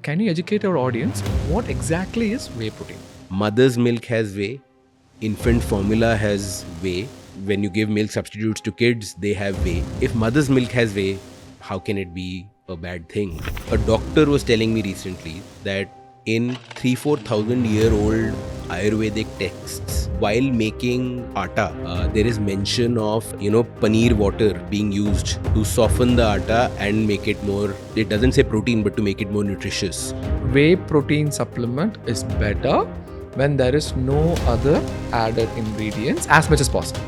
can you educate our audience what exactly is whey protein? Mother's milk has whey. Infant formula has whey. When you give milk substitutes to kids, they have whey. If mother's milk has whey, how can it be a bad thing? A doctor was telling me recently that in 3,000-4,000 year old Ayurvedic texts, while making atta, there is mention of paneer water being used to soften the atta and make it more. It doesn't say protein, but to make it more nutritious. Whey protein supplement is better when there is no other added ingredients as much as possible.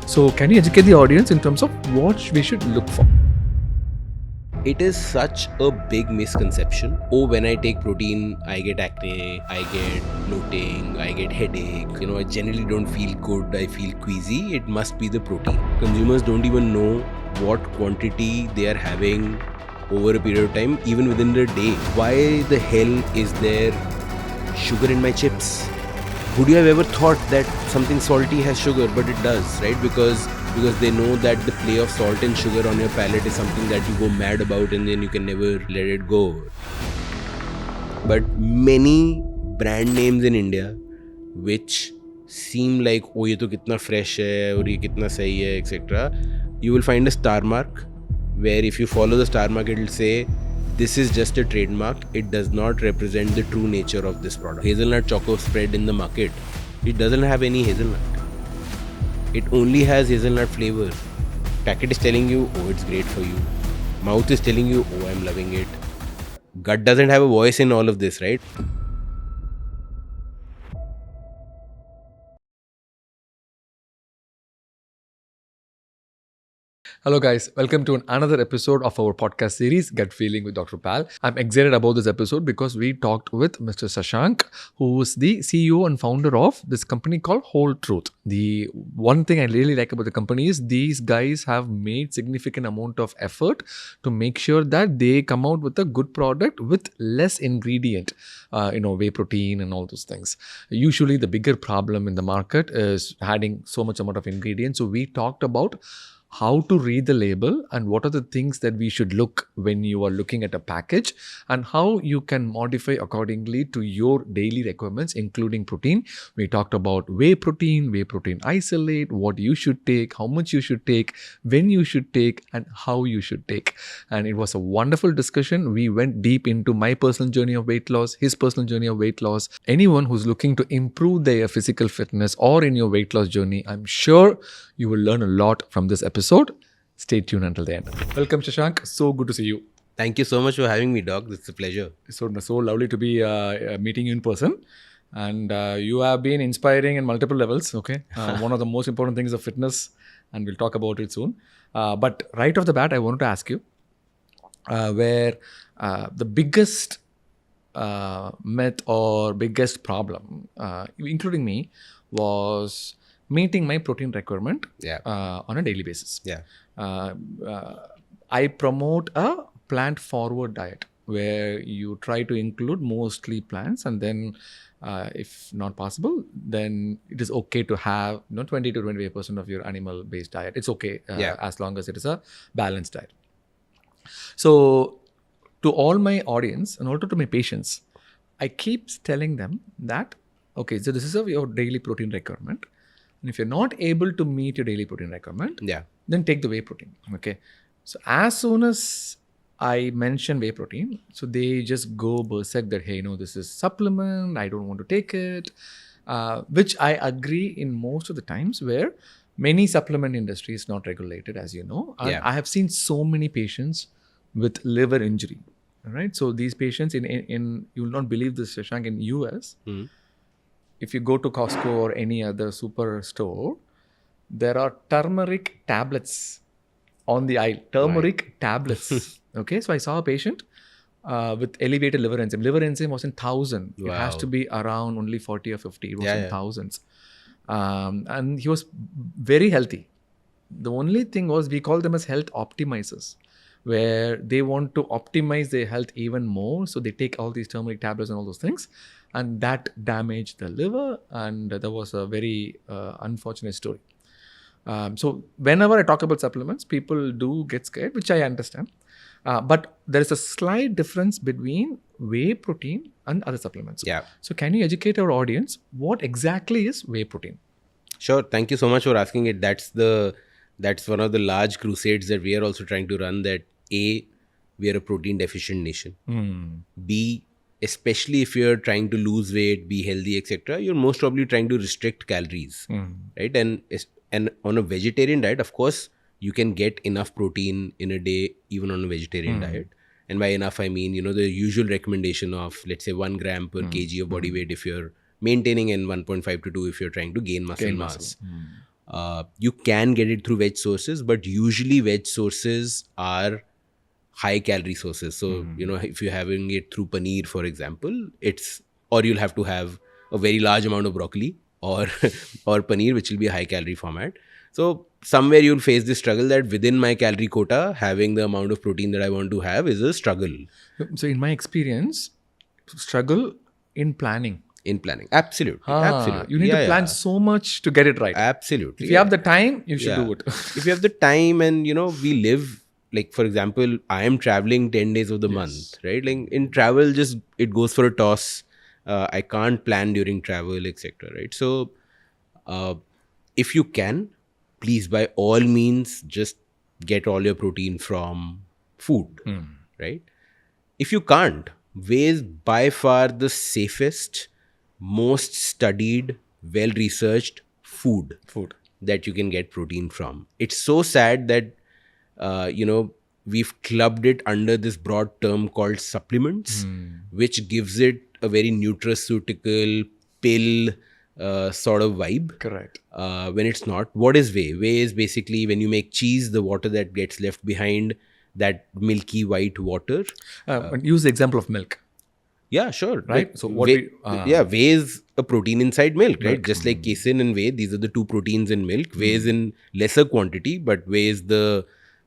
So can you educate the audience in terms of what we should look for? It is such a big misconception. Oh, when I take protein, I get acne, I get bloating, I get headache. I generally don't feel good, I feel queasy. It must be the protein. Consumers don't even know what quantity they are having over a period of time, even within the day. Why the hell is there sugar in my chips? Would you have ever thought that something salty has sugar? But it does, right? Because they know that the play of salt and sugar on your palate is something that you go mad about and then you can never let it go. But many brand names in India which seem like, oh, ye to kitna fresh hai, aur ye kitna sahi hai, etc. You will find a star mark where if you follow the star mark, it will say, this is just a trademark. It does not represent the true nature of this product. Hazelnut choco spread in the market, it doesn't have any hazelnut. It only has hazelnut flavor. Packet is telling you, oh, it's great for you. Mouth is telling you, oh, I'm loving it. Gut doesn't have a voice in all of this, right? Hello guys, welcome to another episode of our podcast series, Gut Feeling with Dr. Pal. I'm excited about this episode because we talked with Mr. Shashank, who is the CEO and founder of this company called Whole Truth. The one thing I really like about the company is these guys have made significant amount of effort to make sure that they come out with a good product with less ingredient, whey protein and all those things. Usually the bigger problem in the market is adding so much amount of ingredients. So we talked about how to read the label and what are the things that we should look when you are looking at a package and how you can modify accordingly to your daily requirements, including protein. We talked about whey protein isolate, what you should take, how much you should take, when you should take, and how you should take. And it was a wonderful discussion. We went deep into my personal journey of weight loss, his personal journey of weight loss. Anyone who's looking to improve their physical fitness or in your weight loss journey, I'm sure you will learn a lot from this episode. Stay tuned until the end. Welcome, Shashank. So good to see you. Thank you so much for having me, Doc. It's a pleasure. So lovely to be meeting you in person. And you have been inspiring in multiple levels. Okay, one of the most important things of fitness, and we'll talk about it soon. But right off the bat, I wanted to ask you where the biggest myth or biggest problem, including me, was meeting my protein requirement on a daily basis. I promote a plant-forward diet where you try to include mostly plants, and then if not possible, then it is okay to have 20 to 25% of your animal-based diet. It's okay as long as it is a balanced diet. So to all my audience and also to my patients, I keep telling them that, okay, so this is your daily protein requirement. And if you're not able to meet your daily protein requirement, then take the whey protein. Okay. So as soon as I mention whey protein, so they just go berserk that, hey, this is supplement, I don't want to take it, which I agree in most of the times where many supplement industry is not regulated, as you know. I have seen so many patients with liver injury, right? So these patients in you will not believe this, Shashank, in US, if you go to Costco or any other super store, there are turmeric tablets on the aisle. Tablets. Okay, so I saw a patient with elevated liver enzyme. Liver enzyme was in 1,000. Wow. It has to be around only 40 or 50. It was in thousands. And he was very healthy. The only thing was we call them as health optimizers, where they want to optimize their health even more. So they take all these turmeric tablets and all those things. And that damaged the liver, and that was a very unfortunate story. So whenever I talk about supplements, people do get scared, which I understand. But there is a slight difference between whey protein and other supplements. Yeah. So can you educate our audience what exactly is whey protein? Sure. Thank you so much for asking it. That's one of the large crusades that we are also trying to run. That A, we are a protein deficient nation. B, especially if you're trying to lose weight, be healthy, etc., you're most probably trying to restrict calories, right? And on a vegetarian diet, of course, you can get enough protein in a day, even on a vegetarian diet. And by enough, I mean, the usual recommendation of, let's say, 1 gram per kg of body weight if you're maintaining, and 1.5 to 2 if you're trying to gain muscle mass. You can get it through veg sources, but usually veg sources are high calorie sources. So, if you're having it through paneer, for example, or you'll have to have a very large amount of broccoli or paneer, which will be a high calorie format. So somewhere you'll face this struggle that within my calorie quota, having the amount of protein that I want to have is a struggle. So in my experience, struggle in planning. Absolutely. You need to plan so much to get it right. Absolutely. If you have the time, you should do it. If you have the time, and we live, like, for example, I am traveling 10 days of the month, right? Like in travel, just it goes for a toss. I can't plan during travel, etc., right? So if you can, please, by all means, just get all your protein from food, right? If you can't, whey is by far the safest, most studied, well-researched food that you can get protein from. It's so sad that, we've clubbed it under this broad term called supplements, which gives it a very nutraceutical pill sort of vibe. Correct. When it's not. What is whey? Whey is basically when you make cheese, the water that gets left behind, that milky white water. Use the example of milk. Yeah, sure. Right. Like So what whey, whey is a protein inside milk, right? Just like casein and whey, these are the two proteins in milk. Whey is in lesser quantity, but whey is the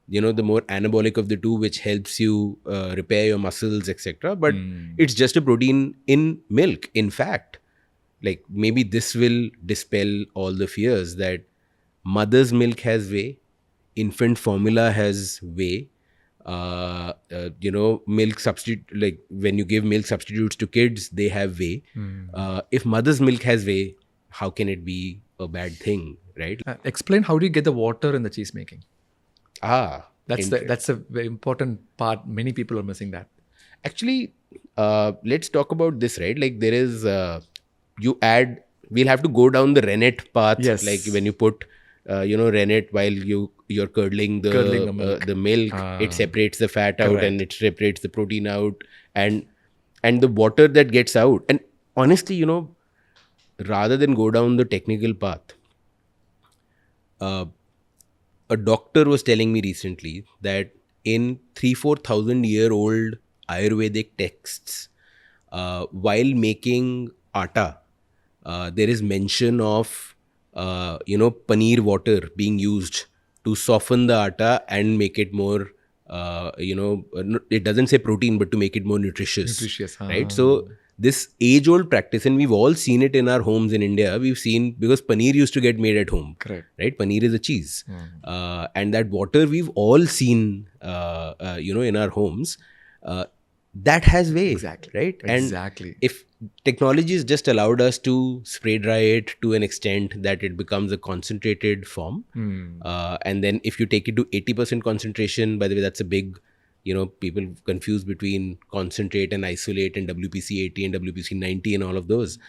more anabolic of the two, which helps you repair your muscles, etc. But it's just a protein in milk. In fact, like, maybe this will dispel all the fears that mother's milk has whey, infant formula has whey. Milk substitute, like when you give milk substitutes to kids, they have whey. If mother's milk has whey, how can it be a bad thing, right? Explain, how do you get the water in the cheese making? That's a very important part. Many people are missing that. Actually, let's talk about this, right? Like, there is we'll have to go down the rennet path. Yes. Like when you put rennet while you're curdling the milk, it separates the fat out. Correct. And it separates the protein out, and the water that gets out. And honestly, rather than go down the technical path, a doctor was telling me recently that in 3,000-4,000 year old Ayurvedic texts, while making atta, there is mention of paneer water being used to soften the atta and make it more it doesn't say protein, but to make it more nutritious. Right? So this age-old practice, and we've all seen it in our homes in India. We've seen, because paneer used to get made at home. Correct. Right? Paneer is a cheese. And that water we've all seen in our homes. That has whey. Exactly. Right? Exactly. And if technology has just allowed us to spray dry it to an extent that it becomes a concentrated form. And then if you take it to 80% concentration, by the way, that's a big, people confuse between concentrate and isolate and WPC 80 and WPC 90 and all of those.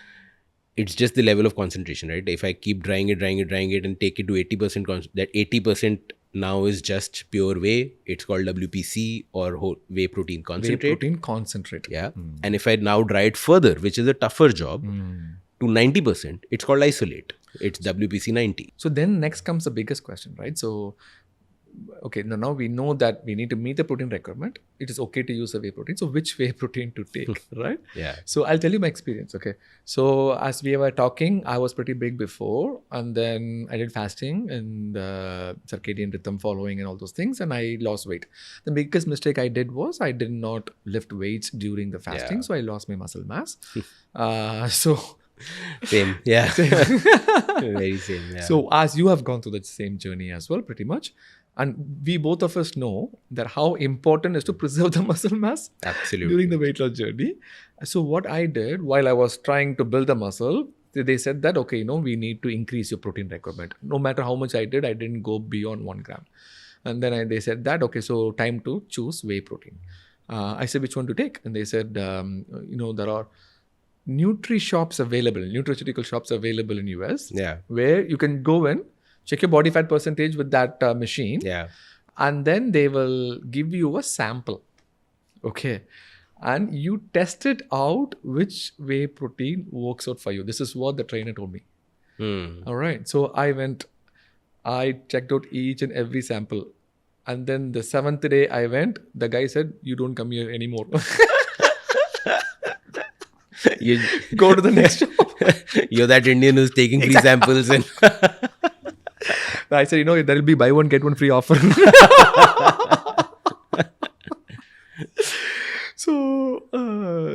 It's just the level of concentration, right? If I keep drying it and take it to 80%, that 80% now is just pure whey. It's called WPC, or whey protein concentrate. Whey protein concentrate. Yeah. And if I now dry it further, which is a tougher job, to 90%, it's called isolate. It's WPC 90. So then next comes the biggest question, right? So, okay, now we know that we need to meet the protein requirement. It is okay to use a whey protein. So which whey protein to take, right? Yeah. So I'll tell you my experience, okay? So as we were talking, I was pretty big before, and then I did fasting and circadian rhythm following and all those things, and I lost weight. The biggest mistake I did was I did not lift weights during the fasting, so I lost my muscle mass. So Same. Yeah. Very same. Yeah. So as you have gone through the same journey as well, pretty much, and we both of us know that how important is to preserve the muscle mass Absolutely. during the weight loss journey. So what I did while I was trying to build the muscle, they said that, okay, we need to increase your protein requirement. No matter how much I didn't go beyond 1 gram. And then they said that, okay, so time to choose whey protein. I said, which one to take? And they said, there are nutraceutical shops available in US. Yeah. Where you can go in, check your body fat percentage with that machine. Yeah. And then they will give you a sample. Okay. And you test it out which whey protein works out for you. This is what the trainer told me. All right. So I checked out each and every sample. And then the 7th day I went, the guy said, you don't come here anymore. You go to the next shop. You're that Indian who's taking free samples and I said, there will be buy one, get one free offer.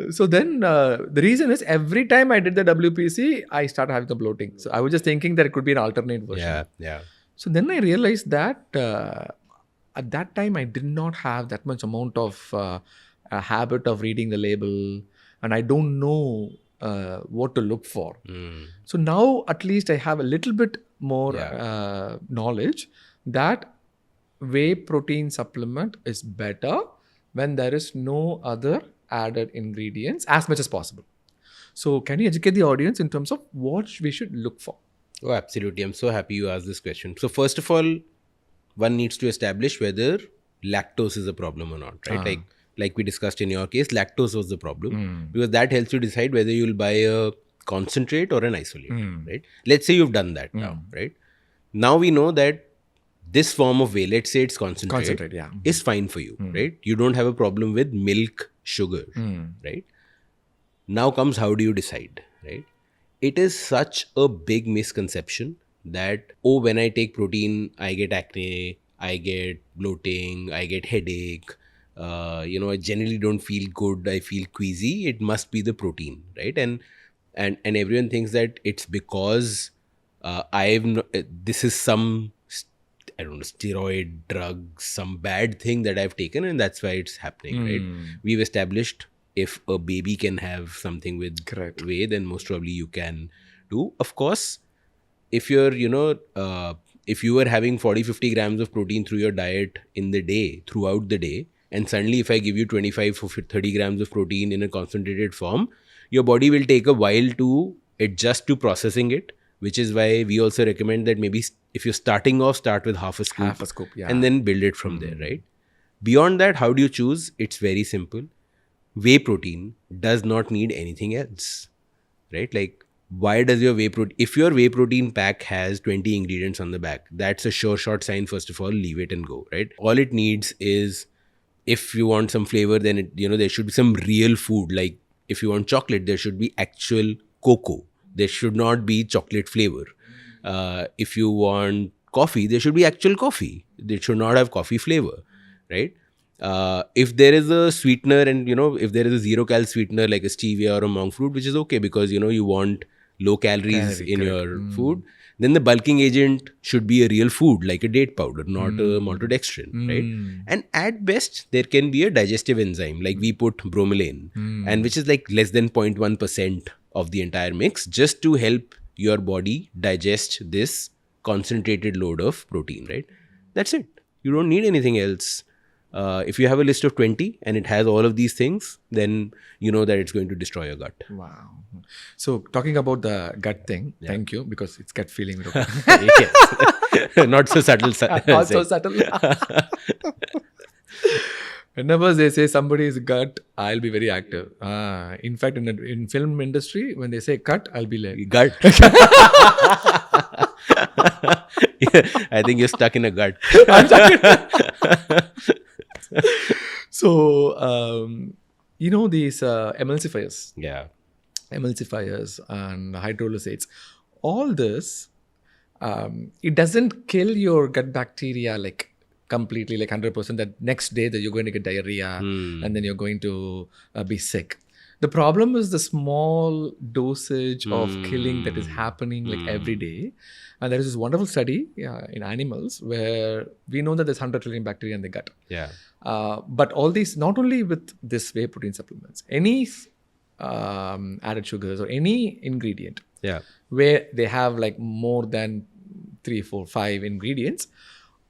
So then the reason is every time I did the WPC, I started having the bloating. So I was just thinking that it could be an alternate version. Yeah. So then I realized that at that time, I did not have that much amount of a habit of reading the label, and I don't know what to look for. So now at least I have a little bit more knowledge that whey protein supplement is better when there is no other added ingredients as much as possible. So can you educate the audience in terms of what we should look for? Oh, absolutely. I'm so happy you asked this question. So first of all, one needs to establish whether lactose is a problem or not, right? Like we discussed in your case, lactose was the problem because that helps you decide whether you'll buy a concentrate or an isolate, right? Let's say you've done that now, right? Now we know that this form of whey, let's say it's concentrate is fine for you, right? You don't have a problem with milk, sugar, right? Now comes how do you decide, right? It is such a big misconception that, when I take protein, I get acne, I get bloating, I get headache, I generally don't feel good, I feel queasy, it must be the protein, right? And everyone thinks that it's because this is some, I don't know, steroid drug, some bad thing that I've taken and that's why it's happening, right? We've established if a baby can have something with whey, then most probably you can too. Of course, if you're, if you were having 40-50 grams of protein through your diet in the day, throughout the day, and suddenly if I give you 25-30 grams of protein in a concentrated form, your body will take a while to adjust to processing it, which is why we also recommend that maybe if you're starting off, start with half a scoop, and then build it from there, right? Beyond that, how do you choose? It's very simple. Whey protein does not need anything else, right? Like, why does your whey protein, if your whey protein pack has 20 ingredients on the back, that's a sure shot sign. First of all, leave it and go, right? All it needs is, if you want some flavor, then there should be some real food. Like if you want chocolate, there should be actual cocoa. There should not be chocolate flavor. If you want coffee, there should be actual coffee. They should not have coffee flavor, right? If there is a sweetener and, if there is a zero-cal sweetener like a stevia or a monk fruit, which is okay because, you want low calories in your food, then the bulking agent should be a real food like a date powder, not a maltodextrin, right? And at best, there can be a digestive enzyme like we put bromelain, and which is like less than 0.1% of the entire mix, just to help your body digest this concentrated load of protein, right? That's it. You don't need anything else. If you have a list of 20 and it has all of these things, then you know that it's going to destroy your gut. Wow. So talking about the gut thing, thank you, because it's gut feeling. Not so subtle. Not so subtle. Whenever they say somebody is gut, I'll be very active. In fact, in film industry, when they say cut, I'll be like gut. I think you're stuck in a gut. So, these emulsifiers. Yeah. Emulsifiers and hydrolysates. All this, it doesn't kill your gut bacteria like completely, like 100%. That next day that you're going to get diarrhea and then you're going to be sick. The problem is the small dosage of killing that is happening like every day. And there is this wonderful study in animals where we know that there's 100 trillion bacteria in the gut. Yeah. But all these, not only with this whey protein supplements, any added sugars or any ingredient where they have like more than 3, 4, 5 ingredients,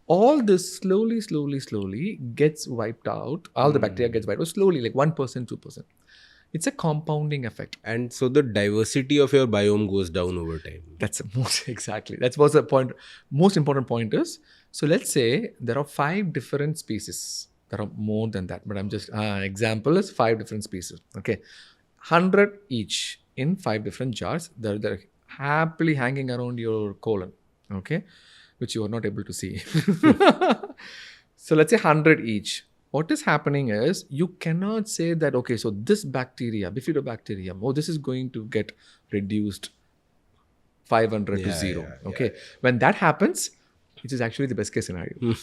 all this slowly gets wiped out. All the bacteria gets wiped out slowly, like 1%, 2%. It's a compounding effect. And so the diversity of your biome goes down over time. That's the most, exactly. That's what's the point. Most important point is, so let's say there are 5 different species. There are more than that, but I'm just, example is 5 different species. Okay. 100 each in 5 different jars. They're happily hanging around your colon. Okay. Which you are not able to see. So let's say 100 each. What is happening is you cannot say that, okay, so this bacteria, bifidobacterium, this is going to get reduced 500 to 0. Okay. When that happens, it is actually the best case scenario.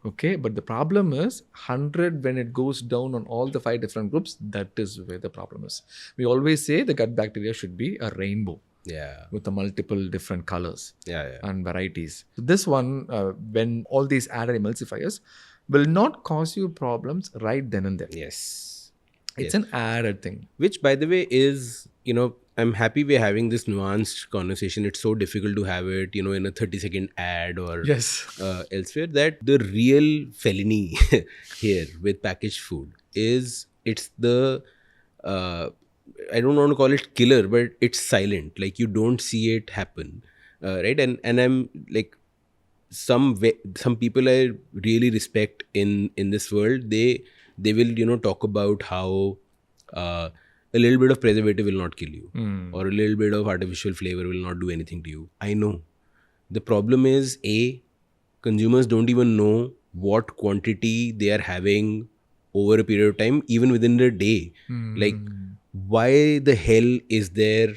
Okay. But the problem is 100, when it goes down on all the 5 different groups, that is where the problem is. We always say the gut bacteria should be a rainbow. Yeah. With the multiple different colors Yeah. and varieties. So this one, when all these added emulsifiers, will not cause you problems right then and there. Yes. It's an added thing. Which, by the way, is, I'm happy we're having this nuanced conversation. It's so difficult to have it, in a 30-second ad or elsewhere. That the real felony here with packaged food is it's the... I don't want to call it killer, but it's silent. Like you don't see it happen, right? And I'm like, some people I really respect in this world. They will talk about how a little bit of preservative will not kill you, or a little bit of artificial flavor will not do anything to you. I know. The problem is consumers don't even know what quantity they are having over a period of time, even within a day. Like, why the hell is there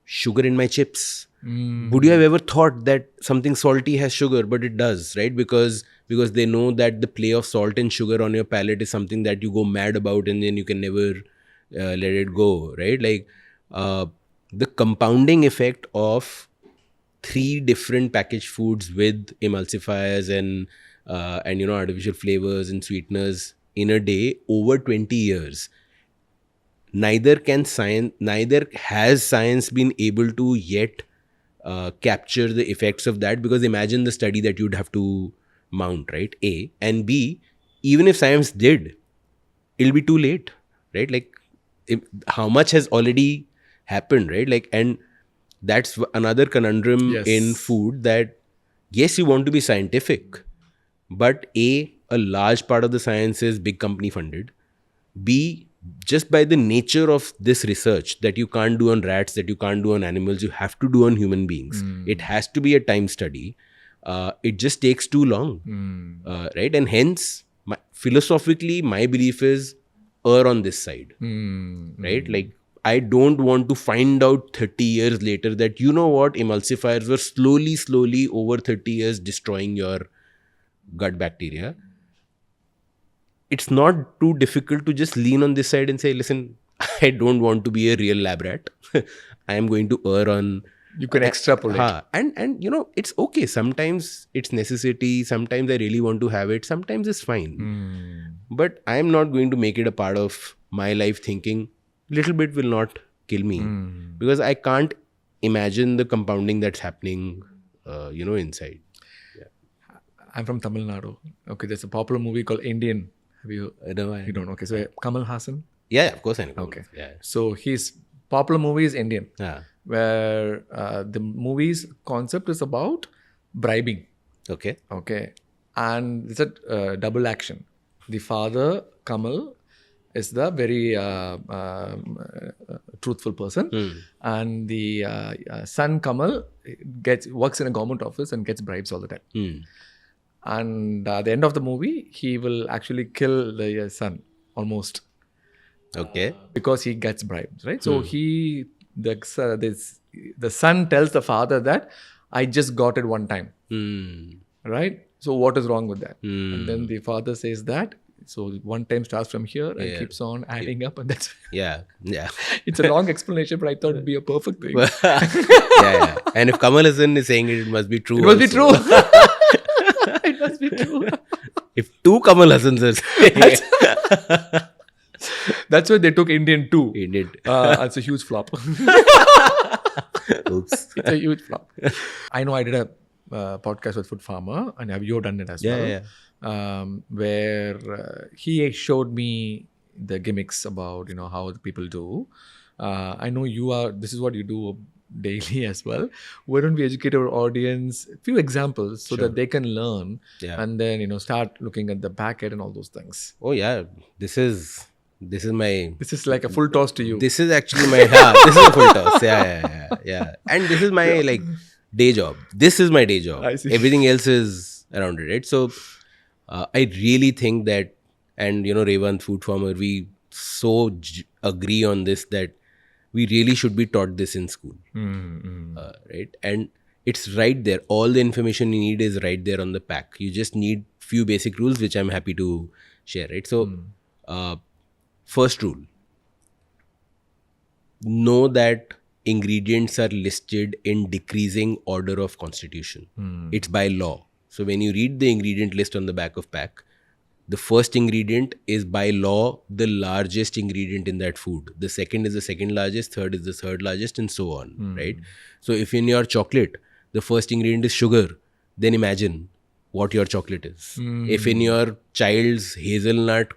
sugar in my chips? Would you have ever thought that something salty has sugar? But it does, right? Because they know that the play of salt and sugar on your palate is something that you go mad about and then you can never let it go, right? Like the compounding effect of 3 different packaged foods with emulsifiers and artificial flavors and sweeteners in a day over 20 years. Neither has science been able to yet capture the effects of that, because imagine the study that you'd have to mount, right? A. And B, even if science did, it'll be too late, right? Like, how much has already happened, right? Like, and that's another conundrum in food, that yes, you want to be scientific, but A, large part of the science is big company funded. B, just by the nature of this research that you can't do on rats, that you can't do on animals, you have to do on human beings. It has to be a time study. It just takes too long, right? And hence, philosophically, my belief is err on this side, right? Like, I don't want to find out 30 years later that, emulsifiers were slowly over 30 years destroying your gut bacteria. It's not too difficult to just lean on this side and say, listen, I don't want to be a real lab rat. I am going to err on... You can extrapolate. And it's okay. Sometimes it's necessity. Sometimes I really want to have it. Sometimes it's fine. But I am not going to make it a part of my life thinking, little bit will not kill me. Because I can't imagine the compounding that's happening, inside. Yeah. I'm from Tamil Nadu. Okay, there's a popular movie called Indian. Have you? No, you don't. Okay, so Kamal Hassan. Yeah, of course I know. Okay. Yeah. So his popular movie is Indian, where the movie's concept is about bribing. Okay. And it's a double action. The father, Kamal, is the very truthful person. And the son, Kamal, works in a government office and gets bribes all the time. And at the end of the movie, he will actually kill the son, almost. Okay. Because he gets bribes, right? So the son tells the father that, I just got it one time. Right? So what is wrong with that? And then the father says that, So 1 time starts from here and Yeah. keeps on adding up, and that's Yeah. it's a long explanation, but I thought it'd be a perfect thing. Yeah. And if Kamal Hassan is saying it must be true. It must be also. true. It must be true. If 2 Kamal Hassans are saying That's why they took Indian 2. Indian. It's a huge flop. Oops. It's a huge flop. I know I did a podcast with Food Farmer, and have you done it as well? Where he showed me the gimmicks about how the people do. I know this is what you do daily as well. Why don't we educate our audience a few examples so that they can learn and then start looking at the back end and all those things. Oh yeah, this is my. This is like a full toss to you. This is actually my. This is a full toss. Yeah. And this is my day job. This is my day job. I see. Everything else is around it, right? So, I really think that, and Revant, Food Farmer, we so agree on this that we really should be taught this in school, right? And it's right there. All the information you need is right there on the pack. You just need few basic rules, which I'm happy to share, right? So, first rule, know that ingredients are listed in decreasing order of constitution. It's by law. So when you read the ingredient list on the back of pack, the first ingredient is by law the largest ingredient in that food. The second is the second largest, third is the third largest, and so on, right? So if in your chocolate, the first ingredient is sugar, then imagine what your chocolate is. If in your child's hazelnut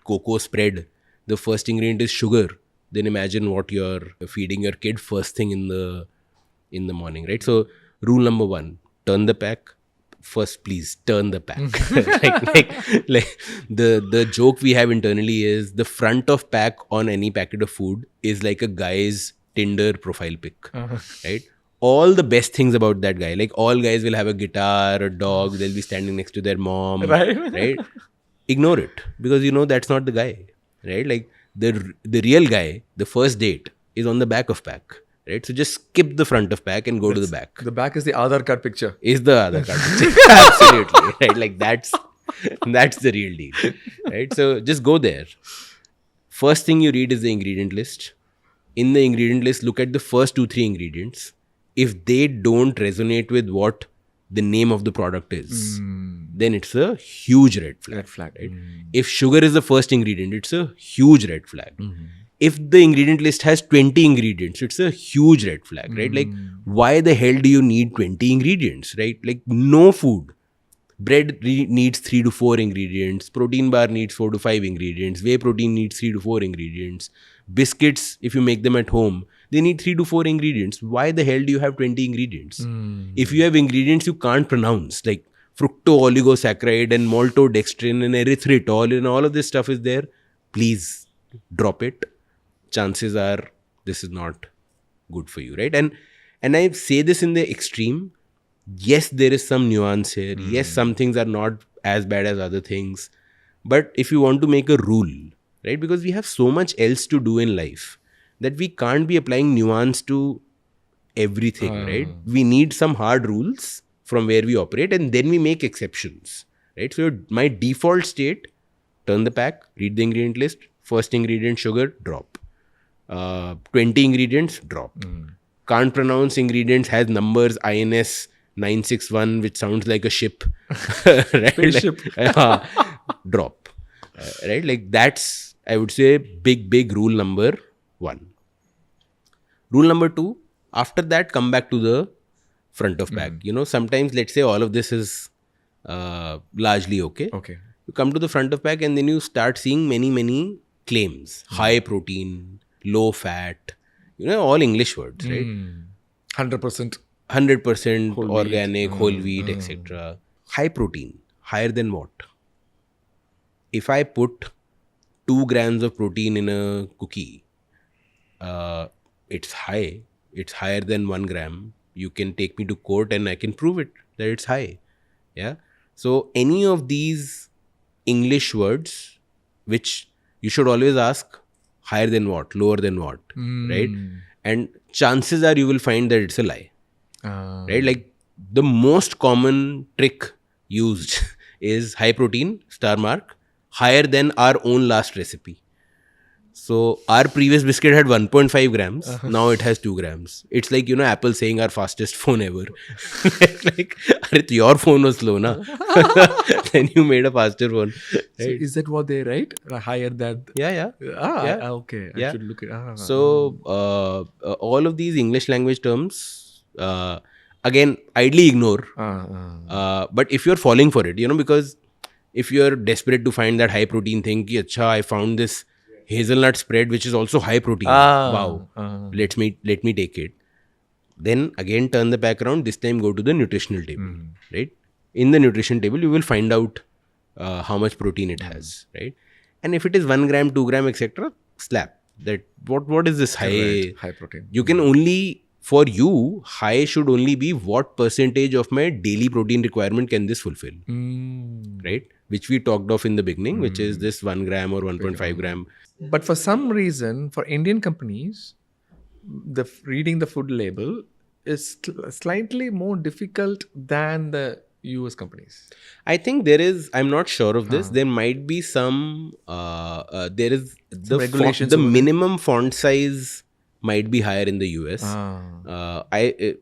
cocoa spread, the first ingredient is sugar, then imagine what you're feeding your kid first thing in the morning, right? So rule number 1, turn the pack. First, please turn the pack. like the joke we have internally is the front of pack on any packet of food is like a guy's Tinder profile pic, right? All the best things about that guy, like all guys will have a guitar, a dog, they'll be standing next to their mom, right? Ignore it, because that's not the guy, right? Like the real guy, the first date is on the back of pack. Right? So just skip the front of pack and go to the back. The back is the Aadhaar card picture. Is the Aadhaar card picture. Absolutely. Right? Like that's the real deal. Right? So just go there. First thing you read is the ingredient list. In the ingredient list, look at the first 2-3 ingredients. If they don't resonate with what the name of the product is, then it's a huge red flag. Right? If sugar is the first ingredient, it's a huge red flag. If the ingredient list has 20 ingredients, it's a huge red flag, right? Like, why the hell do you need 20 ingredients, right? Like, no food. Bread needs 3 to 4 ingredients. Protein bar needs 4 to 5 ingredients. Whey protein needs 3 to 4 ingredients. Biscuits, if you make them at home, they need 3 to 4 ingredients. Why the hell do you have 20 ingredients? If you have ingredients you can't pronounce, like fructoooligosaccharide and maltodextrin and erythritol and all of this stuff is there, please drop it. Chances are this is not good for you, right? And I say this in the extreme. Yes, there is some nuance here. Yes, some things are not as bad as other things. But if you want to make a rule, right? Because we have so much else to do in life that we can't be applying nuance to everything, right? We need some hard rules from where we operate, and then we make exceptions, right? So my default state, turn the pack, read the ingredient list, first ingredient, sugar, drop. 20 ingredients, drop. Can't pronounce ingredients, has numbers INS 961, which sounds like a ship. Right? Spaceship. Drop. Right? Like that's, I would say, big rule number 1. Rule number 2, after that, come back to the front of pack. Sometimes, let's say all of this is largely okay. You come to the front of pack and then you start seeing many claims. High protein, low fat, all English words, right? 100% whole organic, whole wheat, etc. High protein, higher than what? If I put 2 grams of protein in a cookie, it's high. It's higher than 1 gram. You can take me to court and I can prove it that it's high. Yeah. So any of these English words, which you should always ask, higher than what, lower than what, right? And chances are you will find that it's a lie, right? Like the most common trick used is high protein, star mark, higher than our own last recipe. So our previous biscuit had 1.5 grams. Now it has 2 grams. It's like, Apple saying our fastest phone ever. like, your phone was slow, na? Then you made a faster phone. So is that what they write? Higher than? Yeah. Okay. I should look it. So all of these English language terms, again, idly ignore. But if you're falling for it, because if you're desperate to find that high protein thing, ki, acha, I found this hazelnut spread which is also high protein. Wow. Let me take it. Then again turn the pack around. This time go to the nutritional table. Right? In the nutrition table, you will find out how much protein it has. Right? And if it is 1 gram, 2 gram, etc., slap that. What is this high protein? You can only, for you, high should only be what percentage of my daily protein requirement can this fulfill. Right? Which we talked of in the beginning, which is this 1 gram or 1.5 gram. But for some reason, for Indian companies, reading the food label is slightly more difficult than the US companies. I think there is, I'm not sure of this, there might be some, there is the regulations the minimum font size might be higher in the US.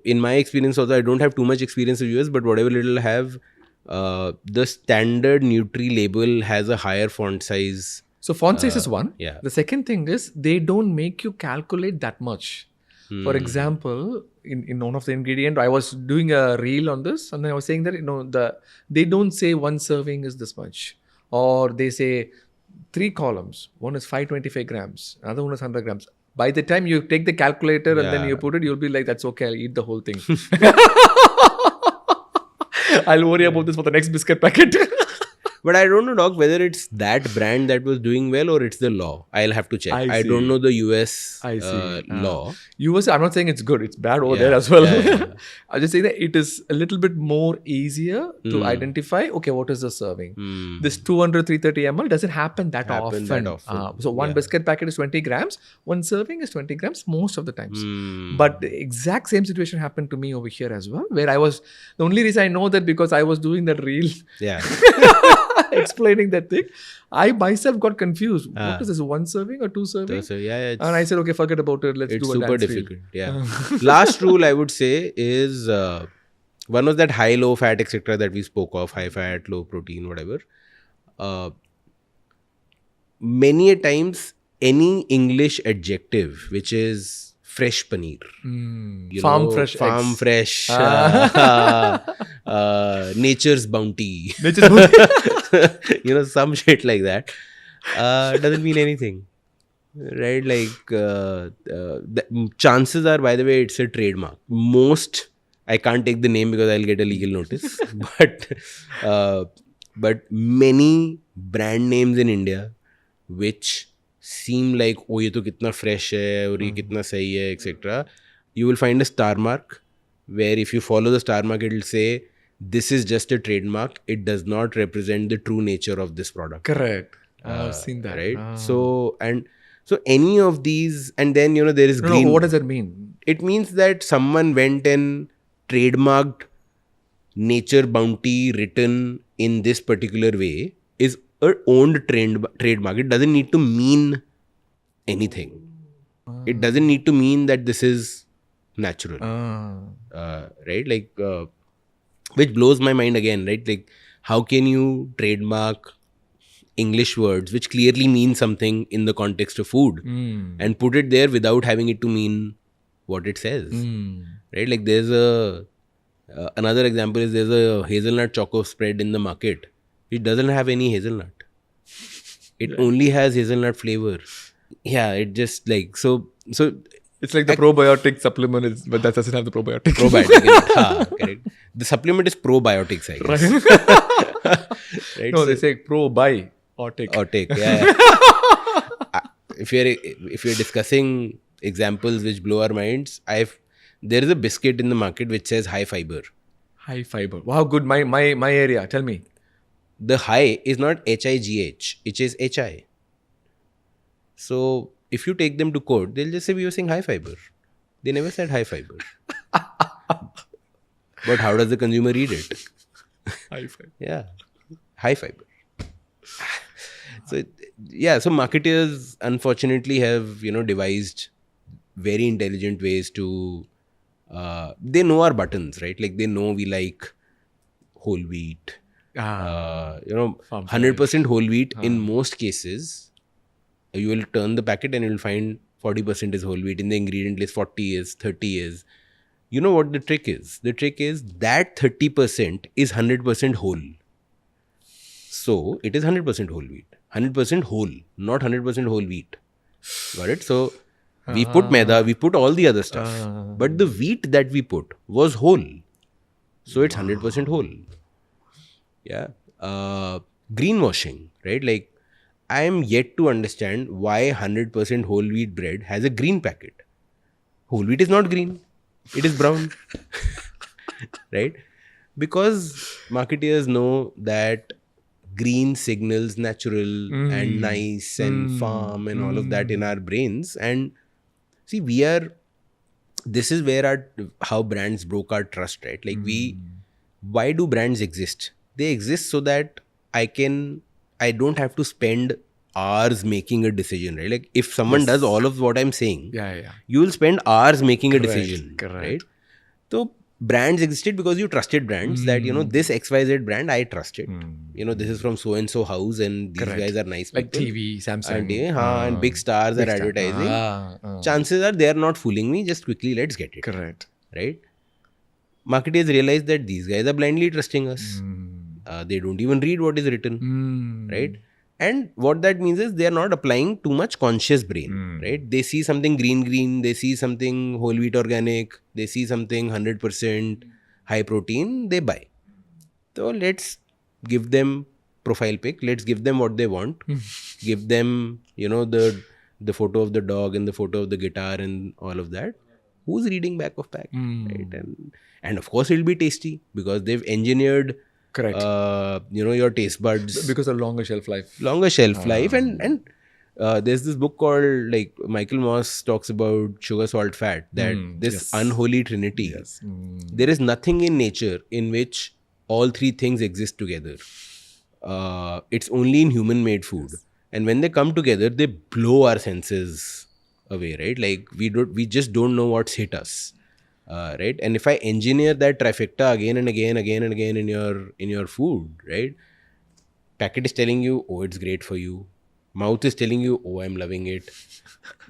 In my experience also, I don't have too much experience in the US, but whatever little I have, the standard Nutri label has a higher font size. So font size is one. Yeah. The second thing is they don't make you calculate that much. For example, in one of the ingredient, I was doing a reel on this, and I was saying that they don't say one serving is this much, or they say 3 columns. One is 525 grams, another one is 100 grams. By the time you take the calculator and then you put it, you'll be like, that's okay, I'll eat the whole thing. I'll worry about this for the next biscuit packet. But I don't know, Doc, whether it's that brand that was doing well or it's the law. I'll have to check. I don't know the US law. US, I'm not saying it's good. It's bad over there as well. I'll just say that it is a little bit more easier to identify, okay, what is the serving? This 200, 330 ml doesn't happen that often. So one biscuit packet is 20 grams. One serving is 20 grams most of the times. But the exact same situation happened to me over here as well, where the only reason I know that because I was doing that reel. Yeah. Explaining that thing, I myself got confused. What is this, 1 serving or 2 serving? And I said, okay, forget about it. Let's do a dance. It's super difficult. Yeah. Last rule I would say is one was that high, low fat, etc. that we spoke of, high fat, low protein, whatever. Many a times, any English adjective which is fresh paneer, farm fresh, nature's bounty, some shit like that, doesn't mean anything, right? Like the chances are, by the way, it's a trademark. I can't take the name because I'll get a legal notice, but many brand names in India which seem like, oh, ye to kitna fresh hai, or ye kitna sahi hai, etc. You will find a star mark where if you follow the star mark, it will say, this is just a trademark. It does not represent the true nature of this product. Correct. I've seen that. Right? So any of these, and then, there is green. No, what does that mean? It means that someone went and trademarked nature bounty written in this particular way is a owned trademark. It doesn't need to mean anything. It doesn't need to mean that this is natural. Right? Like, which blows my mind again, right? Like, how can you trademark English words which clearly mean something in the context of food and put it there without having it to mean what it says? Right? Like, there's another example is there's a hazelnut choco spread in the market. It doesn't have any hazelnut. It only has hazelnut flavor. Yeah, it just like, so it's like the probiotic supplement, but that doesn't have the probiotic. Probiotic, correct. The supplement is probiotics, I guess. Right? No, they say probiotic. Yeah. If you're discussing examples which blow our minds, there is a biscuit in the market which says high fiber. High fiber. Wow, good. My area. Tell me. The high is not HIGH, it is HI. So if you take them to court, they'll just say we were saying high fiber. They never said high fiber. But how does the consumer read it? High fiber. Yeah, high fiber. So marketers unfortunately have, devised very intelligent ways to, they know our buttons, right? Like they know we like whole wheat, Farm 100% whole wheat. In most cases, you will turn the packet and you will find 40% is whole wheat. In the ingredient list, 40 is, 30 is. You know what the trick is? The trick is that 30% is 100% whole. So it is 100% whole wheat. 100% whole, not 100% whole wheat. Got it? So we put maida, we put all the other stuff. But the wheat that we put was whole. So it's 100% whole. Yeah. Greenwashing, right? Like I am yet to understand why 100% whole wheat bread has a green packet. Whole wheat is not green. It is brown. Right? Because marketeers know that green signals natural and nice and farm and all of that in our brains. And see, this is where how brands broke our trust, right? Like why do brands exist? They exist so that I don't have to spend hours making a decision, right? Like if someone does all of what I'm saying, you will spend hours making a decision, right? So brands existed because you trusted brands that, this XYZ brand I trusted. This is from so-and-so house and these guys are nice people. Like TV, Samsung. And big stars are advertising. Chances are they are not fooling me. Just quickly, let's get it. Correct. Right? Marketers realize that these guys are blindly trusting us. They don't even read what is written. Right? And what that means is they are not applying too much conscious brain, right? They see something green, they see something whole wheat organic, they see something 100% high protein, they buy. So let's give them profile pic, let's give them what they want, give them, the photo of the dog and the photo of the guitar and all of that. Who's reading back of pack, right? And of course it'll be tasty because they've engineered your taste buds because of longer shelf life. And there's this book called, like, Michael Moss talks about sugar, salt, fat, that this unholy trinity. There is nothing in nature in which all three things exist together. It's only in human made food. And when they come together, they blow our senses away, right? Like we just don't know what's hit us. Right? And if I engineer that trifecta again and again in your food, right? Packet is telling you, oh, it's great for you. Mouth is telling you, oh, I'm loving it.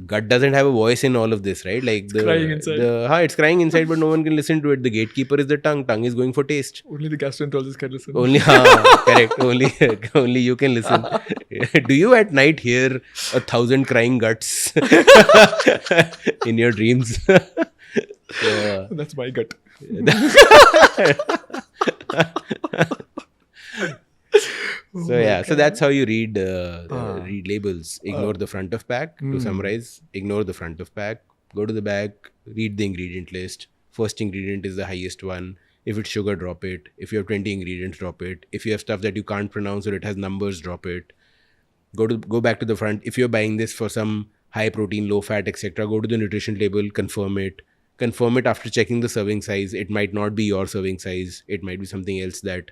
Gut doesn't have a voice in all of this, right? Like it's crying inside. It's crying inside, but no one can listen to it. The gatekeeper is the tongue. Tongue is going for taste. Only the gastroenterologist can listen. Only, correct. Only you can listen. Do you at night hear 1,000 crying guts in your dreams? That's my gut. So that's how you read labels. Ignore the front of pack. To summarize, ignore the front of pack. Go to the back. Read the ingredient list. First ingredient is the highest one. If it's sugar, drop it. If you have 20 ingredients, drop it. If you have stuff that you can't pronounce or it has numbers, drop it. Go back to the front. If you're buying this for some high protein, low fat, etc., go to the nutrition label. Confirm it. Confirm it after checking the serving size. It might not be your serving size. It might be something else that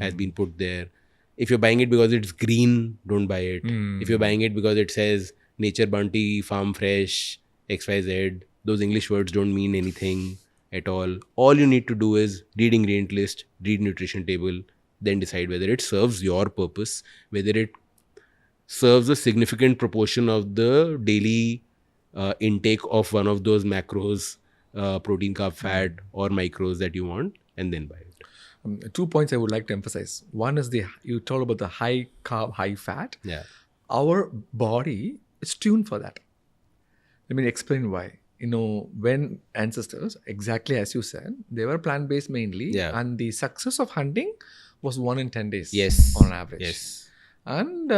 has been put there. If you're buying it because it's green, don't buy it. If you're buying it because it says Nature Bounty, Farm Fresh, XYZ, those English words don't mean anything at all. All you need to do is read ingredient list, read nutrition table, then decide whether it serves your purpose, whether it serves a significant proportion of the daily intake of one of those macros, protein, carb, fat, or micros that you want, and then buy it. 2 points I would like to emphasize. One is you told about the high carb, high fat. Yeah. Our body is tuned for that. Let me explain why. When ancestors, exactly as you said, they were plant-based mainly, and the success of hunting was 1 in 10 days on average. Yes. And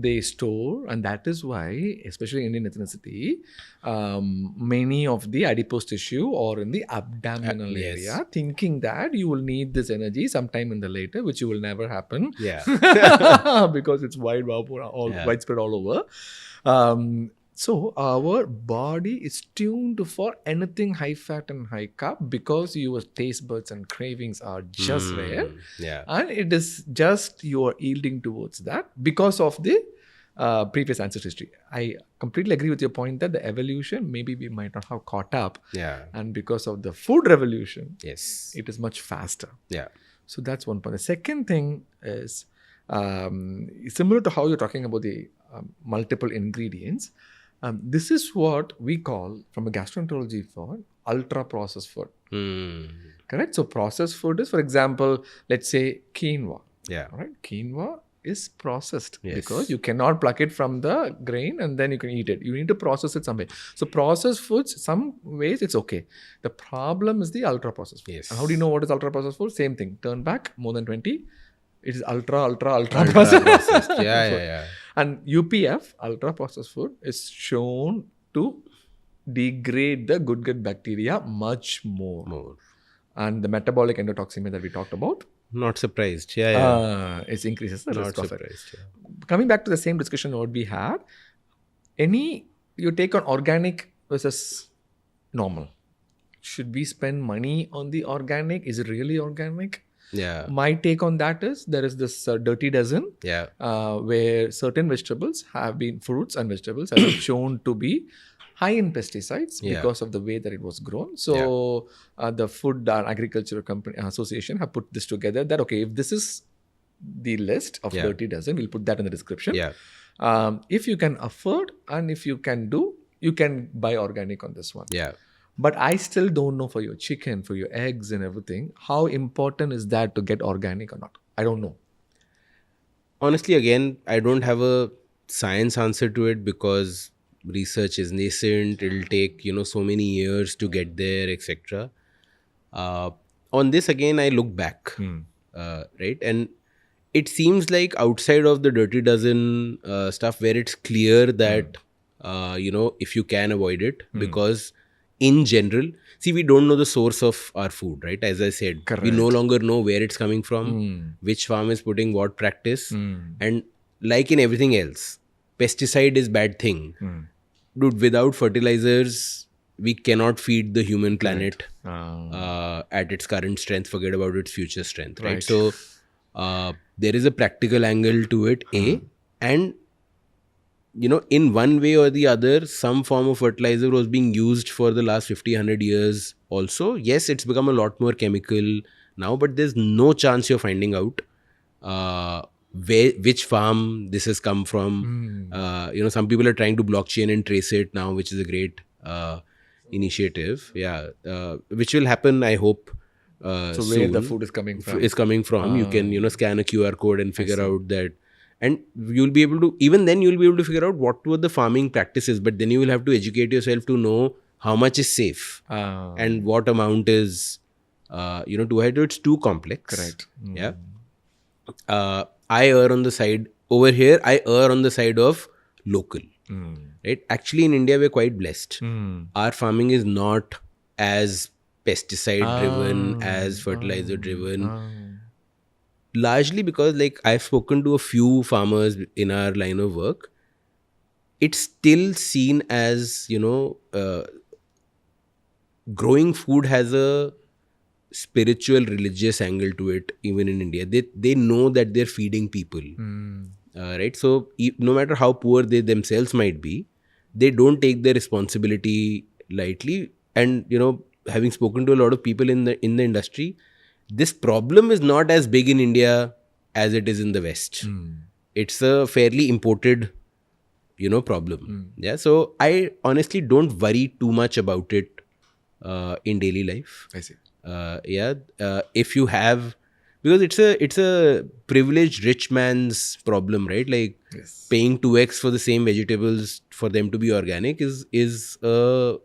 they store, and that is why, especially in Indian ethnicity, many of the adipose tissue or in the abdominal area, thinking that you will need this energy sometime in the later, which will never happen. Yeah. Because it's widespread all over. So our body is tuned for anything high fat and high carb because your taste buds and cravings are just there. Yeah. And it is just you are yielding towards that because of the previous ancestry history. I completely agree with your point that the evolution, maybe we might not have caught up. Yeah. And because of the food revolution, Yes. it is much faster. Yeah. So that's one point. The second thing is similar to how you're talking about the multiple ingredients. This is what we call, from a gastroenterology for ultra processed food. Correct? So processed food is, for example, let's say quinoa. Yeah. All right? Quinoa is processed Yes. because you cannot pluck it from the grain and then you can eat it. You need to process it some way. So processed foods, some ways it's okay. The problem is the ultra processed food. Yes. And how do you know what is ultra processed food? Same thing. Turn back more than 20. It is ultra Ultra processed. processed. Yeah. And UPF, ultra processed food, is shown to degrade the good gut bacteria much more. And the metabolic endotoxemia that we talked about, Not surprised. Yeah. it increases the Not risk of it. surprised. Yeah. Coming back to the same discussion what we had, you take on organic versus normal. Should we spend money on the organic? Is it really organic? Yeah. My take on that is there is this dirty dozen Yeah. where certain vegetables fruits and vegetables have been shown to be high in pesticides because of the way that it was grown. So the Food and Agriculture Company Association have put this together that, okay, if this is the list of dirty dozen, we'll put that in the description. Yeah. If you can afford and if you can you can buy organic on this one. Yeah. But I still don't know for your chicken, for your eggs and everything, how important is that to get organic or not? I don't know. Honestly, again, I don't have a science answer to it because research is nascent. It'll take, so many years to get there, etc. On this, again, I look back, right? And it seems like outside of the dirty dozen stuff where it's clear that, if you can avoid it, because in general, see, we don't know the source of our food, right? As I said, we no longer know where it's coming from, which farm is putting what practice. And like in everything else, pesticide is bad thing. Dude, without fertilizers, we cannot feed the human planet at its current strength, forget about its future strength, right? So there is a practical angle to it, and in one way or the other, some form of fertilizer was being used for the last 50, 100 years also. Yes, it's become a lot more chemical now, but there's no chance you're finding out which farm this has come from. Some people are trying to blockchain and trace it now, which is a great initiative. Which will happen, I hope. So soon. where the food is coming from? You can scan a QR code and figure out that, and you'll be able to, even then you'll be able to figure out what were the farming practices, but then you will have to educate yourself to know how much is safe and what amount is too high. It's too complex. Correct. Yeah. I err on the side of local. Right? Actually, in India, we're quite blessed. Our farming is not as pesticide driven, as fertilizer driven. Largely because, I've spoken to a few farmers in our line of work, it's still seen as, growing food has a spiritual, religious angle to it, even in India. They know that they're feeding people, right? So no matter how poor they themselves might be, they don't take their responsibility lightly. And, having spoken to a lot of people in the industry, this problem is not as big in India as it is in the West. It's a fairly imported, problem. Yeah. So I honestly don't worry too much about it in daily life. I see. If you have, because it's a privileged rich man's problem, right? Paying 2x for the same vegetables for them to be organic is a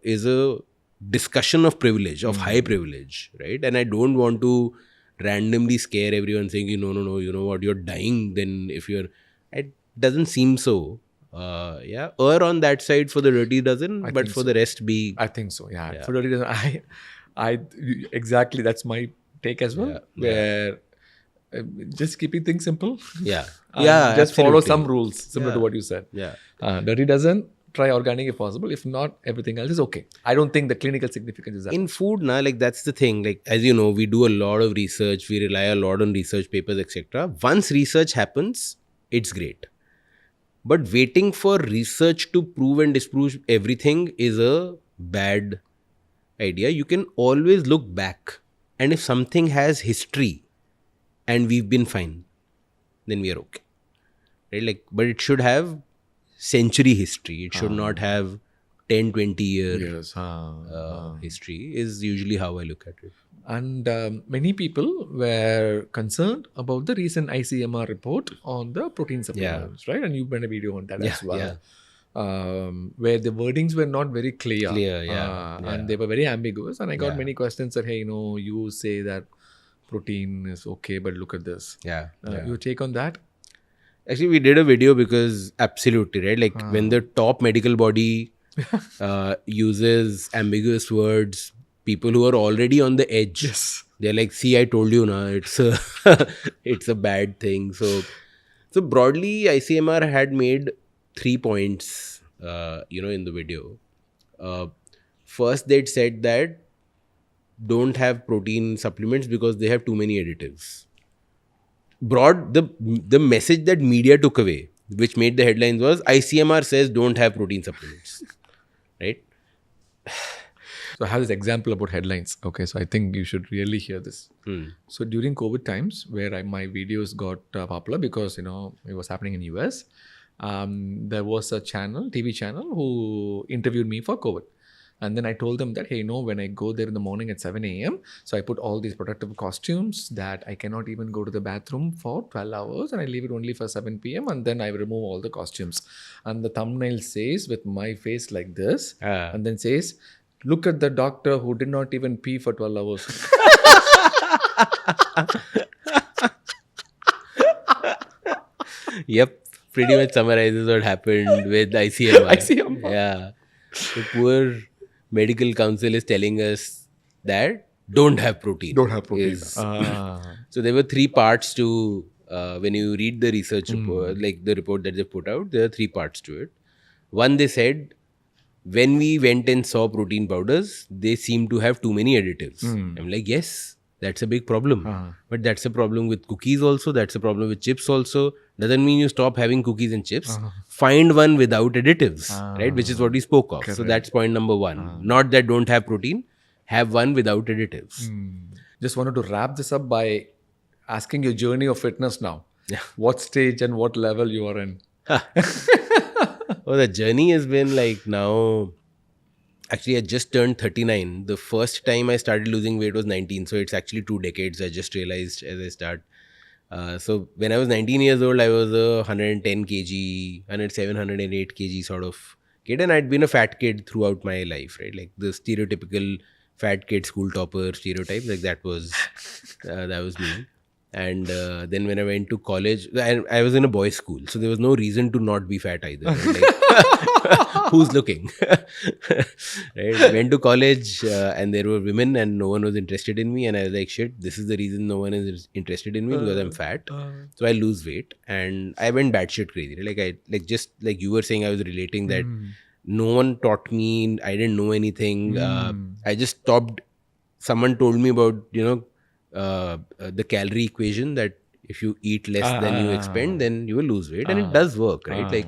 discussion of privilege, of high privilege, right? And I don't want to randomly scare everyone saying, no, you know what, you're dying then if you're, it doesn't seem so. Err on that side for the dirty dozen, but for the rest be. I think so. For dirty dozen, I exactly, that's my take as well. Where just keeping things simple. Just absolutely. Follow some rules similar to what you said. Dirty dozen. Try organic if possible. If not, everything else is okay. I don't think the clinical significance is that. In food, that's the thing. As you know, we do a lot of research. We rely a lot on research papers, etc. Once research happens, it's great. But waiting for research to prove and disprove everything is a bad idea. You can always look back. And if something has history and we've been fine, then we are okay. Right? Like, but it should have century history. It should not have 10, 20 year Yes. history is usually how I look at it. And many people were concerned about the recent ICMR report on the protein supplements, right? And you made a video on that as well. Where the wordings were not very clear. And they were very ambiguous. And I got many questions that, hey, you say that protein is okay, but look at this. Your take on that? Actually, we did a video because absolutely, right? Like when the top medical body uses ambiguous words, people who are already on the edge, they're like, see, I told you, it's a, it's a bad thing. So broadly, ICMR had made 3 points, in the video. First, they'd said that don't have protein supplements because they have too many additives. The message that media took away, which made the headlines, was ICMR says don't have protein supplements. Right? So I have this example about headlines. Okay, so I think you should really hear this. So during COVID times, where my videos got popular because, it was happening in US, there was a TV channel who interviewed me for COVID. And then I told them that, hey, when I go there in the morning at 7 a.m., so I put all these protective costumes that I cannot even go to the bathroom for 12 hours and I leave it only for 7 p.m. and then I remove all the costumes. And the thumbnail says with my face like this and then says, look at the doctor who did not even pee for 12 hours. Yep. Pretty much summarizes what happened with ICMR. ICMR. Yeah. The poor medical council is telling us that don't have protein. Don't have protein. So there were 3 parts to, when you read the research report, like the report that they put out, there are 3 parts to it. One, they said, when we went and saw protein powders, they seem to have too many additives. I'm like, yes, that's a big problem. But that's a problem with cookies also. That's a problem with chips also. Doesn't mean you stop having cookies and chips. Find one without additives, right? Which is what we spoke of. Correct. So that's point number 1. Not that don't have protein, have one without additives. Just wanted to wrap this up by asking your journey of fitness now. What stage and what level you are in? Oh, the journey has been like now... Actually, I just turned 39. The first time I started losing weight was 19. So it's actually 2 decades. I just realized as I start. So when I was 19 years old, I was a 110 kg, 107, 108 kg sort of kid. And I'd been a fat kid throughout my life, right? Like the stereotypical fat kid school topper stereotype. Like that was me. And then when I went to college, I was in a boys' school. So there was no reason to not be fat either. Right? Like, who's looking? Right? I went to college and there were women and no one was interested in me. And I was like, shit, this is the reason no one is interested in me because I'm fat. So I lose weight. And I went batshit crazy. Like just like you were saying, I was relating that no one taught me. I didn't know anything. I just stopped. Someone told me about, the calorie equation that if you eat less than you expend, then you will lose weight. And it does work, right? Like,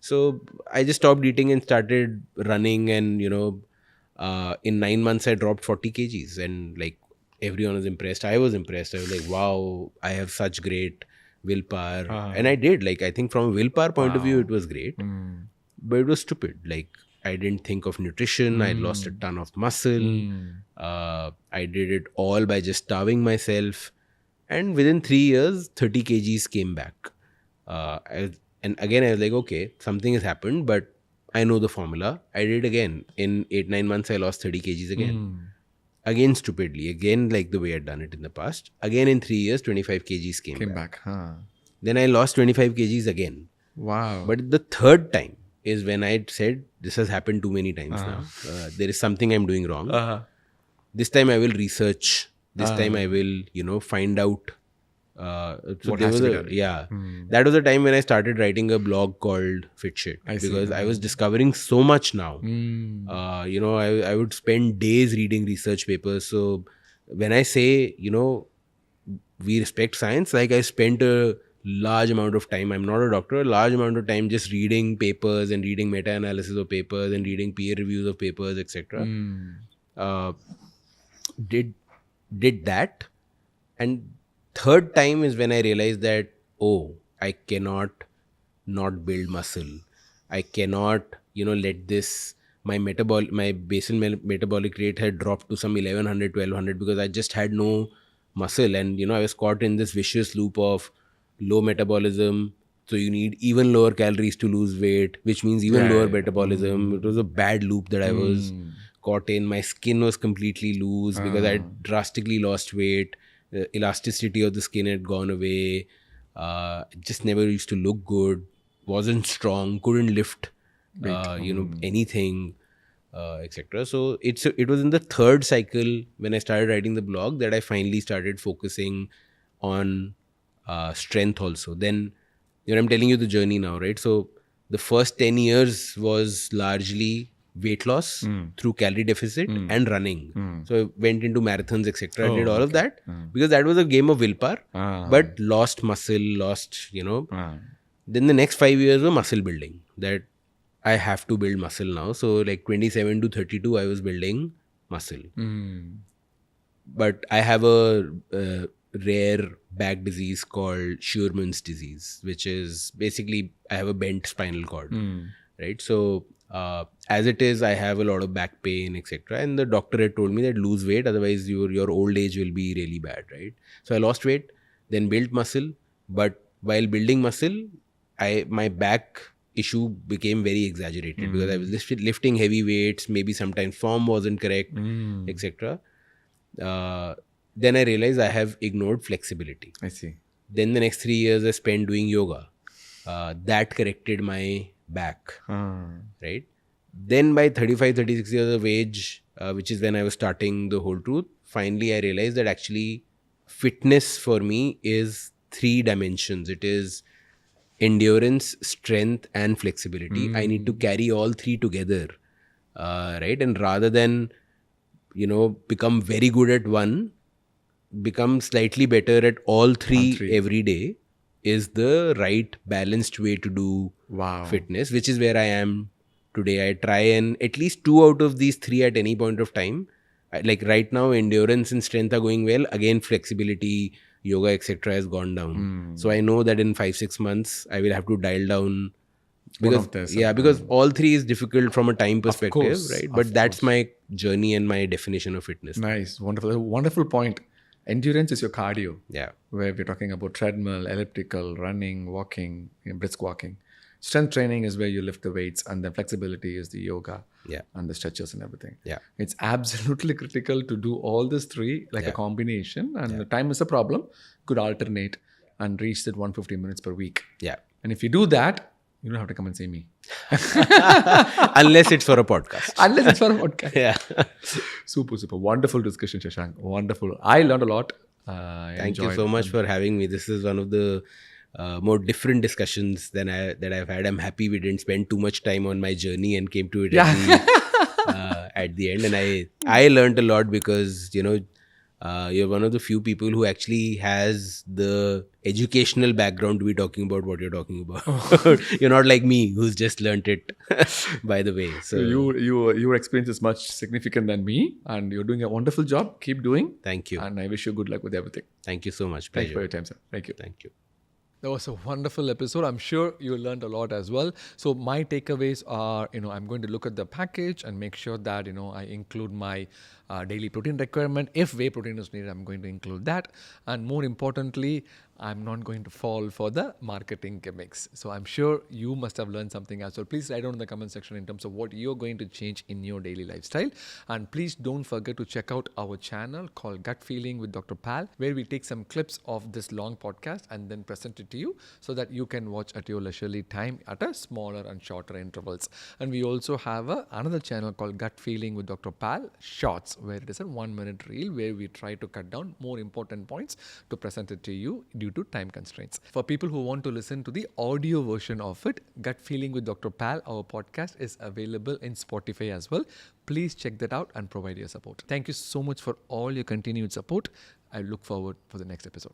so I just stopped eating and started running. And, in 9 months, I dropped 40 kgs. And like everyone was impressed. I was impressed. I was like, wow, I have such great willpower. And I did. Like, I think from a willpower point of view, it was great. But it was stupid. Like, I didn't think of nutrition. I lost a ton of muscle. I did it all by just starving myself. And within 3 years, 30 kgs came back. And again, I was like, okay, something has happened, but I know the formula. I did again. In 8-9 months, I lost 30 kgs again. Again, stupidly. Again, like the way I'd done it in the past. Again, in 3 years, 25 kgs came back. Then I lost 25 kgs again. Wow. But the third time is when I said, this has happened too many times now. There is something I'm doing wrong. This time I will research. This time I will, find out. What has to be done. Yeah. That was the time when I started writing a blog called Fit Shit. Because I was discovering so much now. I would spend days reading research papers. So when I say, we respect science, like I spent a large amount of time. I'm not a doctor. A large amount of time just reading papers and reading meta-analysis of papers and reading peer reviews of papers, etc. Did that, and third time is when I realized that I cannot not build muscle. I cannot let this my basal metabolic rate had dropped to some 1100 1200 because I just had no muscle, and I was caught in this vicious loop of low metabolism, so you need even lower calories to lose weight, which means even lower metabolism. It was a bad loop that I was caught in. My skin was completely loose because I had drastically lost weight. The elasticity of the skin had gone away. Just never used to look good. Wasn't strong. Couldn't lift anything, etc. So it was in the third cycle when I started writing the blog that I finally started focusing on strength also. Then I'm telling you the journey now, right? So the first 10 years was largely weight loss through calorie deficit and running. So I went into marathons, etc. Did all of that because that was a game of willpower, but lost muscle, Then the next 5 years were muscle building, that I have to build muscle now. So like 27 to 32, I was building muscle. But I have a rare back disease called Scheuermann's disease, which is basically I have a bent spinal cord, right? So as it is, I have a lot of back pain, etc. And the doctor had told me that lose weight, otherwise your old age will be really bad, right? So I lost weight, then built muscle. But while building muscle, my back issue became very exaggerated because I was lifting heavy weights, maybe sometimes form wasn't correct, etc. Then I realized I have ignored flexibility. I see. Then the next 3 years I spent doing yoga. That corrected my back, right? Then by 35, 36 years of age, which is when I was starting the whole truth, finally I realized that actually fitness for me is 3 dimensions. It is endurance, strength and flexibility. I need to carry all 3 together, right? And rather than become very good at one, become slightly better at all three every day is the right balanced way to do fitness, which is where I am today. I try and at least 2 out of these 3 at any point of time. Like right now, endurance and strength are going well. Again, flexibility, yoga, etc. has gone down. So I know that in 5-6 months, I will have to dial down. Because all 3 is difficult from a time perspective, right? But that's my journey and my definition of fitness. Nice, wonderful point. Endurance is your cardio. Yeah. Where we're talking about treadmill, elliptical, running, walking, brisk walking. Strength training is where you lift the weights, and then flexibility is the yoga and the stretches and everything. Yeah. It's absolutely critical to do all these 3 like a combination, and the time is a problem. Could alternate and reach that 150 minutes per week. Yeah. And if you do that, you don't have to come and see me. Unless it's for a podcast. Yeah. Super. Wonderful discussion, Shashank. Wonderful. I learned a lot. Thank you so much for having me. This is one of the more different discussions that I've had. I'm happy we didn't spend too much time on my journey and came to it at the end. And I learned a lot because, you're one of the few people who actually has the educational background to be talking about what you're talking about. You're not like me, who's just learnt it by the way. So your experience is much significant than me, and you're doing a wonderful job. Keep doing. Thank you. And I wish you good luck with everything. Thank you so much. Thank you for your time, sir. Thank you. Thank you. That was a wonderful episode. I'm sure you learned a lot as well. So my takeaways are, I'm going to look at the package and make sure that, I include my daily protein requirement. If whey protein is needed, I'm going to include that. And more importantly, I'm not going to fall for the marketing gimmicks. So I'm sure you must have learned something as well. Please write down in the comment section in terms of what you're going to change in your daily lifestyle. And please don't forget to check out our channel called Gut Feeling with Dr. Pal, where we take some clips of this long podcast and then present it to you so that you can watch at your leisurely time at a smaller and shorter intervals. And we also have another channel called Gut Feeling with Dr. Pal Shorts, where it is a 1-minute reel where we try to cut down more important points to present it to you due to time constraints. For people who want to listen to the audio version of it, Gut Feeling with Dr. Pal, our podcast, is available in Spotify as well. Please check that out and provide your support. Thank you so much for all your continued support. I look forward for the next episode.